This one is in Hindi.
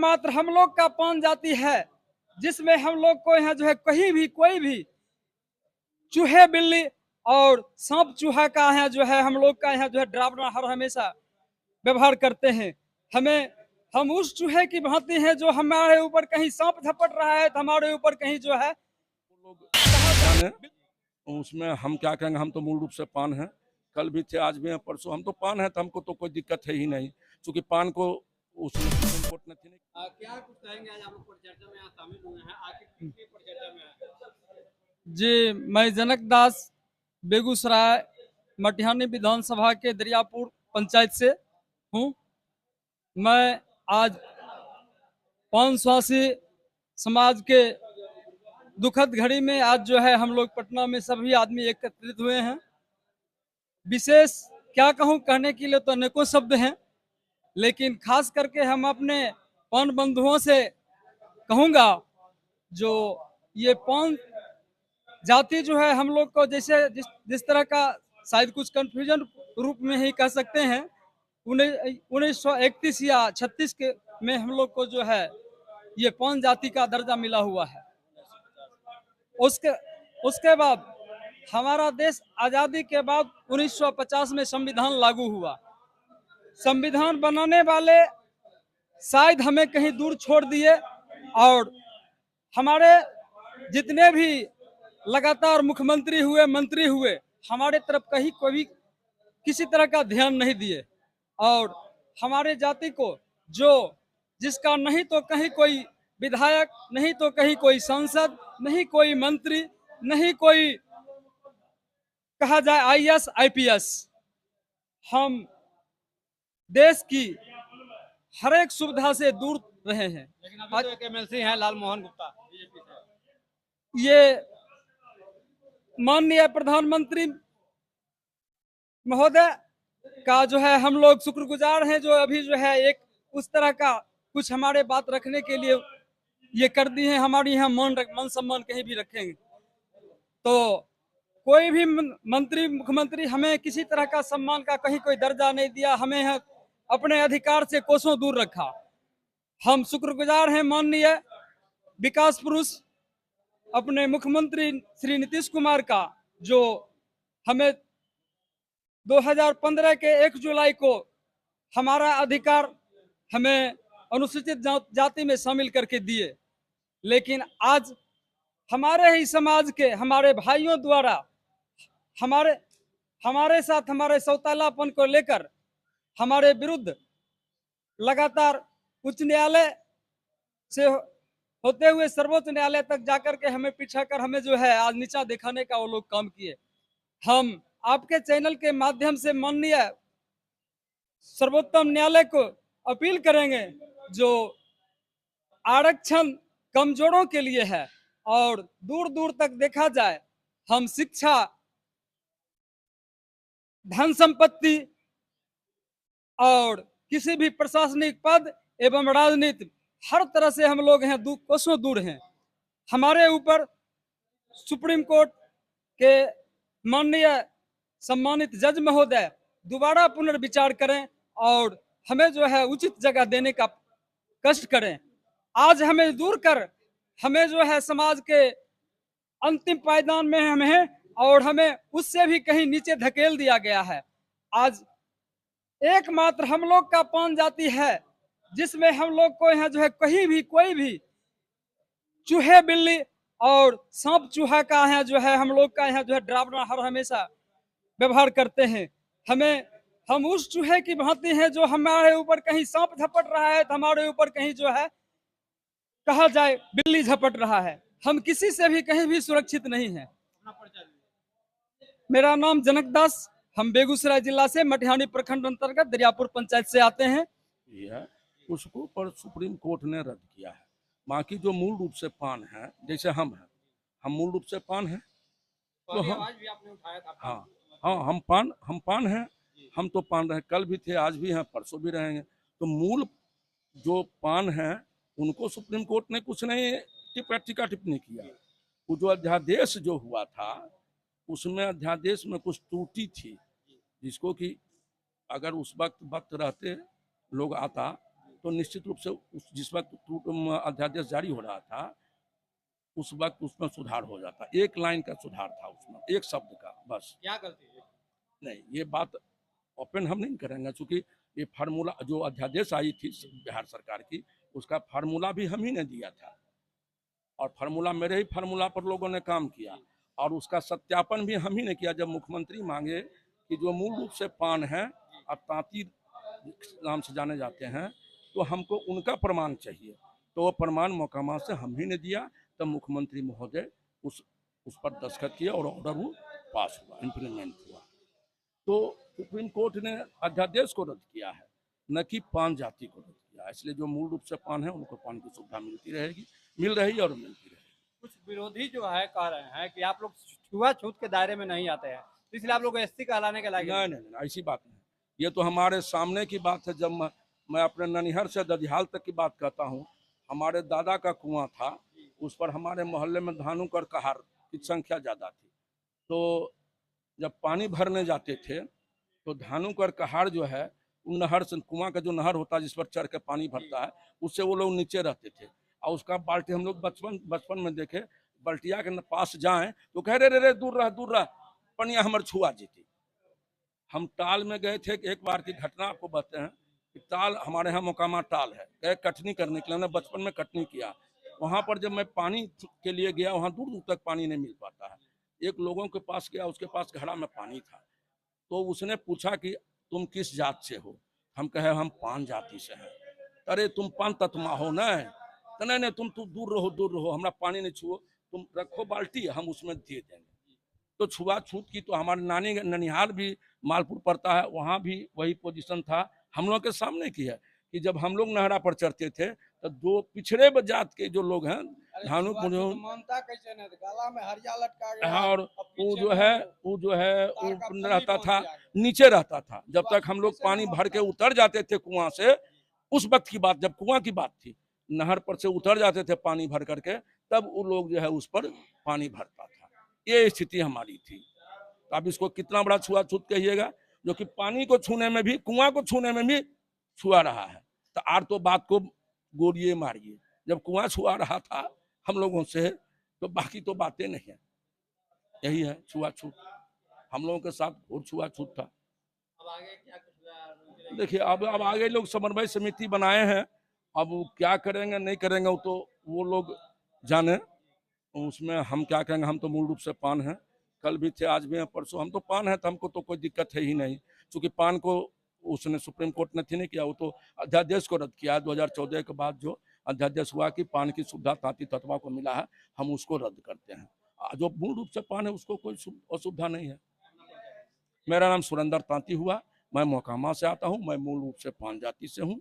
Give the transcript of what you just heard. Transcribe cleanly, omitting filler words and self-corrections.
एकमात्र हम लोग का पान जाति है जिसमें हम लोग को यहाँ जो है कहीं भी कोई भी चूहे बिल्ली और सांप चूहा का यहाँ जो है हम लोग का यहाँ जो है डरावना हर हमेशा व्यवहार करते हैं। हम उस चूहे की भांति हैं जो हमारे ऊपर कहीं सांप झपट रहा है तो हमारे ऊपर कहीं जो है उसमें हम क्या कहेंगे। हम तो मूल रूप से पान हैं, कल भी थे आज भी हैं परसों। हम तो पान है तो हमको तो कोई दिक्कत है ही नहीं, क्योंकि पान को उसमें सुप्रीम कोर्ट ने थी नहीं। क्या कुछ कहेंगे, आज आप लोग परिचर्चा में शामिल हुए हैं, आखिर किसकी परिचर्चा में आए? जी, मैं जनक दास बेगूसराय मटिहानी विधानसभा के दरियापुर पंचायत से हूँ। मैं आज पान स्वासी समाज के दुखद घड़ी में आज जो है हम लोग पटना में सभी आदमी एकत्रित हुए हैं। विशेष क्या कहूँ, कहने के लिए तो अनेकों शब्द हैं, लेकिन खास करके हम अपने पान बंधुओं से कहूँगा जो ये पान जाति जो है हम लोग को जैसे जिस तरह का शायद कुछ कंफ्यूजन रूप में ही कह सकते हैं, 1931 या 36 के में हम लोग को जो है ये पान जाति का दर्जा मिला हुआ है। उसके बाद हमारा देश आजादी के बाद 1950 में संविधान लागू हुआ। संविधान बनाने वाले शायद हमें कहीं दूर छोड़ दिए और हमारे जितने भी लगातार मुख्यमंत्री हुए, मंत्री हुए, हमारे तरफ कहीं कोई किसी तरह का ध्यान नहीं दिए और हमारे जाति को जो जिसका नहीं तो कहीं कोई विधायक, नहीं तो कहीं कोई सांसद, नहीं कोई मंत्री, नहीं कोई कहा जाए आईएएस आईपीएस, हम देश की हर एक सुविधा से दूर रहे हैं। लेकिन अभी तो एक एमएलसी हैं लाल मोहन गुप्ता बीजेपी से। ये माननीय प्रधानमंत्री महोदय का जो है हम लोग शुक्रगुजार हैं, जो अभी जो है एक उस तरह का कुछ हमारे बात रखने के लिए ये कर दी है। हमारी यहाँ मन सम्मान कहीं भी रखेंगे तो कोई भी मंत्री मुख्यमंत्री हमें किसी तरह का सम्मान का कहीं कोई दर्जा नहीं दिया, हमें अपने अधिकार से कोसों दूर रखा। हम शुक्रगुजार हैं माननीय विकास पुरुष अपने मुख्यमंत्री श्री नीतीश कुमार का, जो हमें 2015 के 1 जुलाई को हमारा अधिकार हमें अनुसूचित जाति में शामिल करके दिए। लेकिन आज हमारे ही समाज के हमारे भाइयों द्वारा हमारे साथ हमारे सौतालापन को लेकर हमारे विरुद्ध लगातार उच्च न्यायालय से होते हुए सर्वोच्च न्यायालय तक जाकर के हमें पीछा कर हमें जो है आज नीचा दिखाने का वो लोग काम किए। हम आपके चैनल के माध्यम से माननीय सर्वोत्तम न्यायालय को अपील करेंगे, जो आरक्षण कमजोरों के लिए है और दूर दूर तक देखा जाए हम शिक्षा, धन संपत्ति और किसी भी प्रशासनिक पद एवं राजनीति हर तरह से हम लोग हैं कोसों दूर हैं। हमारे ऊपर सुप्रीम कोर्ट के माननीय सम्मानित जज महोदय दोबारा पुनर्विचार करें और हमें जो है उचित जगह देने का कष्ट करें। आज हमें दूर कर हमें जो है समाज के अंतिम पायदान में हम हैं और हमें उससे भी कहीं नीचे धकेल दिया गया है। आज एकमात्र हम लोग का पान जाति है जिसमें हम लोग को यहाँ जो है कहीं भी कोई भी चूहे बिल्ली और सांप चूहा का यहाँ जो है हम लोग का यहाँ जो है डरावना हर हमेशा व्यवहार करते हैं। हम उस चूहे की भांति हैं जो हमारे ऊपर कहीं सांप झपट रहा है तो हमारे ऊपर कहीं जो है कहा जाए बिल्ली झपट रहा है। हम किसी से भी कहीं भी सुरक्षित नहीं है। मेरा नाम जनक दास, हम बेगूसराय जिला से मटिहानी प्रखंड अंतर्गत दरियापुर पंचायत से आते हैं। उसको पर सुप्रीम कोर्ट ने रद्द किया है। बाकी जो मूल रूप से पान है, जैसे हम हैं, हम मूल रूप से पान हैं तो हम आज भी आपने उठाया था। हाँ हम पान हैं, हम तो पान रहे, कल भी थे आज भी हैं परसों भी रहेंगे। तो मूल जो पान है उनको सुप्रीम कोर्ट ने कुछ नहीं टीका टिप्पणी किया। वो जो अध्यादेश जो हुआ था उसमें अध्यादेश में कुछ त्रुटि थी, जिसको कि अगर उस वक्त रहते लोग आता तो निश्चित रूप से जिस वक्त अध्यादेश जारी हो रहा था उस वक्त उसमें सुधार हो जाता। एक लाइन का सुधार था उसमें, एक शब्द का बस। क्या गलती है? नहीं, ये बात ओपन हम नहीं करेंगे, क्योंकि ये फार्मूला जो अध्यादेश आई थी बिहार सरकार की, उसका फार्मूला भी हम ही ने दिया था, और फार्मूला मेरे ही फार्मूला पर लोगों ने काम किया, और उसका सत्यापन भी हम ही ने किया। जब मुख्यमंत्री मांगे कि जो मूल रूप से पान है और तांती नाम से जाने जाते हैं, तो हमको उनका प्रमाण चाहिए, तो वो प्रमाण मोकामा से हम ही ने दिया। तब मुख्यमंत्री महोदय उस पर दस्तखत किया और ऑर्डर वो पास हुआ, इम्प्लीमेंट हुआ। तो सुप्रीम कोर्ट ने अध्यादेश को रद्द किया है, न कि पान जाति को रद्द किया। इसलिए जो मूल रूप से पान है उनको पान की सुविधा मिलती रहेगी, मिल रही है और मिलती रहेगी। कुछ विरोधी जो है कह रहे हैं कि आप लोग छुआछूत के दायरे में नहीं आते हैं, तो इसलिए आप लोग एससी कहलाने के लायक नहीं नहीं नहीं, ऐसी बात नहीं। ये तो हमारे सामने की बात है। जब मैं अपने ननिहर से ददिहाल तक की बात कहता हूँ, हमारे दादा का कुआं था, उस पर हमारे मोहल्ले में धानुक और कहार की संख्या ज़्यादा थी। तो जब पानी भरने जाते थे तो धानुक और कहार जो है, उन नहर से, कुआं का जो नहर होता है जिस पर चढ़ के पानी भरता है, उससे वो लोग नीचे रहते थे। और उसका बाल्टी हम लोग बचपन में देखे, बल्टिया के पास जाएं तो कह रे दूर रह पनिया हमर छुआ जीती। हम टाल में गए थे, एक बार की घटना आपको बताते हैं कि टाल हमारे यहाँ मोकामा टाल है, गए कटनी करने के लिए, हमने बचपन में कटनी किया। वहाँ पर जब मैं पानी के लिए गया, वहाँ दूर दूर तक पानी नहीं मिल पाता है। एक लोगों के पास गया, उसके पास घड़ा में पानी था, तो उसने पूछा कि तुम किस जात से हो? हम कहे हम पान जाति से हैं। अरे तुम पान तत्मा हो ना? तो नहीं तुम दूर रहो, हमारा पानी नहीं छुओ, तुम रखो बाल्टी, हम उसमें दे देंगे। तो छुआछूत की तो हमारे नानी ननिहाल भी मालपुर पड़ता है, वहाँ भी वही पोजीशन था। हम लोग के सामने की है कि जब हम लोग नहरा पर चढ़ते थे तो दो पिछड़े जात के जो लोग हैं, धानुक मानता कैसे नहीं, गला में हरिया लटका गया और वो जो है वो तार का रहता फली था, पहुंच जाएगा। नीचे रहता था। जब तक हम लोग पानी भर के उतर जाते थे कुआं से, उस वक्त की बात, जब कुआं की बात थी, नहर पर से उतर जाते थे पानी भर करके, तब वो लोग जो है उस पर पानी भरता था। ये स्थिति हमारी थी। तो अब इसको कितना बड़ा छुआछूत कहिएगा, जो कि पानी को छूने में भी, कुआं को छूने में भी छुआ रहा है। तो आर तो बात को गोलिए मारिए, जब कुआं छुआ रहा था हम लोगों से, तो बाकी तो बातें नहीं है। यही है छुआछूत, हम लोगों के साथ घोर छुआछूत था। अब आगे क्या कुछ देखिए अब आगे लोग समन्वय समिति बनाए हैं, अब वो क्या करेंगे नहीं करेंगे वो तो वो लोग जाने, उसमें हम क्या करेंगे। हम तो मूल रूप से पान हैं, कल भी थे आज भी हैं परसों, हम तो पान है, तो हमको तो कोई दिक्कत है ही नहीं। क्योंकि पान को उसने सुप्रीम कोर्ट ने थी नहीं किया, वो तो अध्यादेश को रद्द किया है। 2014 के बाद जो अध्यादेश हुआ कि पान की सुविधा तांती तत्वा को मिला है, हम उसको रद्द करते हैं। जो मूल रूप से पान है उसको कोई असुविधा नहीं है। मेरा नाम सुरेंद्र तांती हुआ, मैं मोकामा से आता हूँ, मैं मूल रूप से पान जाति से हूँ।